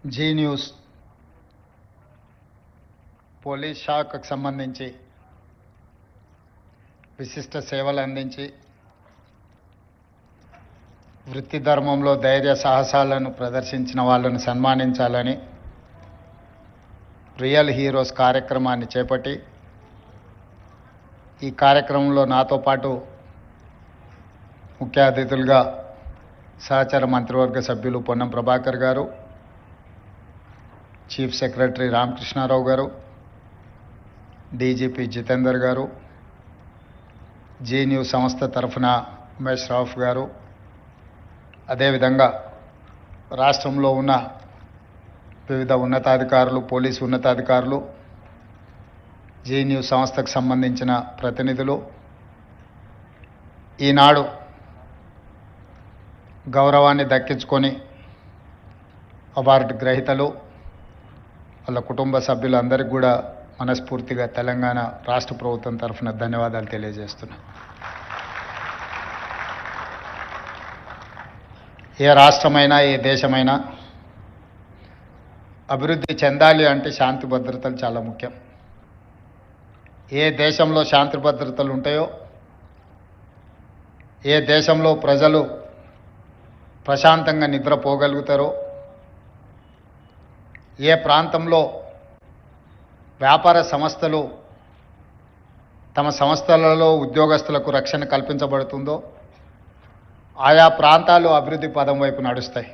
G news police శాఖకు సంబంధించి విశిష్ట సేవలు అందించి వృత్తి ధర్మంలో ధైర్య సాహసాలను ప్రదర్శించిన వాళ్ళను సన్మానించాలని రియల్ హీరోస్ కార్యక్రమాన్ని చేపట్టి ఈ కార్యక్రమంలో నాతో పాటు ముఖ్య అతిథులుగా సహచర మంత్రివర్గ సభ్యులు పొన్నం ప్రభాకర్ గారు, చీఫ్ సెక్రటరీ రామకృష్ణారావు గారు, డీజీపీ జితేందర్ గారు, జీ న్యూస్ సంస్థ తరఫున ఉమేష్ రావు గారు, అదేవిధంగా రాష్ట్రంలో ఉన్న వివిధ ఉన్నతాధికారులు, పోలీసు ఉన్నతాధికారులు, జీ న్యూస్ సంస్థకు సంబంధించిన ప్రతినిధులు, ఈనాడు గౌరవాన్ని దక్కించుకొని అవార్డు గ్రహీతలు, వాళ్ళ కుటుంబ సభ్యులందరికీ కూడా మనస్ఫూర్తిగా తెలంగాణ రాష్ట్ర ప్రభుత్వం తరఫున ధన్యవాదాలు తెలియజేస్తున్నా. ఏ రాష్ట్రమైనా ఏ దేశమైనా అభివృద్ధి చెందాలి అంటే శాంతి భద్రతలు చాలా ముఖ్యం. ఏ దేశంలో శాంతి భద్రతలు ఉంటాయో, ఏ దేశంలో ప్రజలు ప్రశాంతంగా నిద్రపోగలుగుతారో, ఏ ప్రాంతంలో వ్యాపార సంస్థలు తమ సంస్థలలో ఉద్యోగస్తులకు రక్షణ కల్పించబడుతుందో ఆయా ప్రాంతాలు అభివృద్ధి పదం వైపు నడుస్తాయి.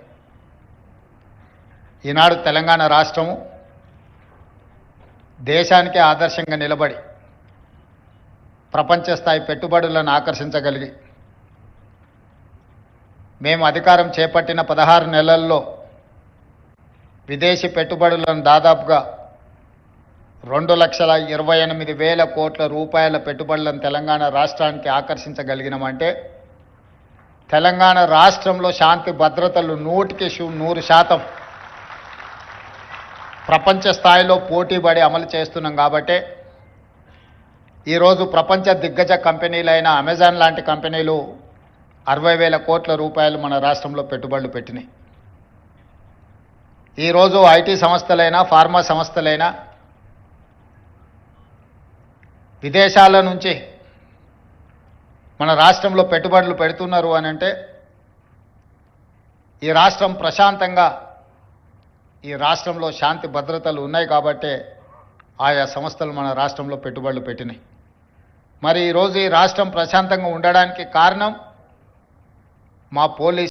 ఈనాడు తెలంగాణ రాష్ట్రము దేశానికే ఆదర్శంగా నిలబడి ప్రపంచ స్థాయి పెట్టుబడులను ఆకర్షించగలిగి మేము అధికారం చేపట్టిన 16 నెలల్లో విదేశీ పెట్టుబడులను దాదాపుగా 2,28,000 కోట్ల రూపాయల పెట్టుబడులను తెలంగాణ రాష్ట్రానికి ఆకర్షించగలిగినామంటే తెలంగాణ రాష్ట్రంలో శాంతి భద్రతలు 100% ప్రపంచ స్థాయిలో పోటీపడి అమలు చేస్తున్నాం. కాబట్టి ఈరోజు ప్రపంచ దిగ్గజ కంపెనీలైన అమెజాన్ లాంటి కంపెనీలు 60,000 కోట్ల రూపాయలు మన రాష్ట్రంలో పెట్టుబడులు పెట్టినాయి. ఈరోజు ఐటీ సంస్థలైనా ఫార్మా సంస్థలైనా విదేశాల నుంచి మన రాష్ట్రంలో పెట్టుబడులు పెడుతున్నారు అని అంటే ఈ రాష్ట్రం ప్రశాంతంగా, ఈ రాష్ట్రంలో శాంతి భద్రతలు ఉన్నాయి కాబట్టే ఆయా సంస్థలు మన రాష్ట్రంలో పెట్టుబడులు పెట్టినాయి. మరి ఈరోజు ఈ రాష్ట్రం ప్రశాంతంగా ఉండడానికి కారణం మా పోలీస్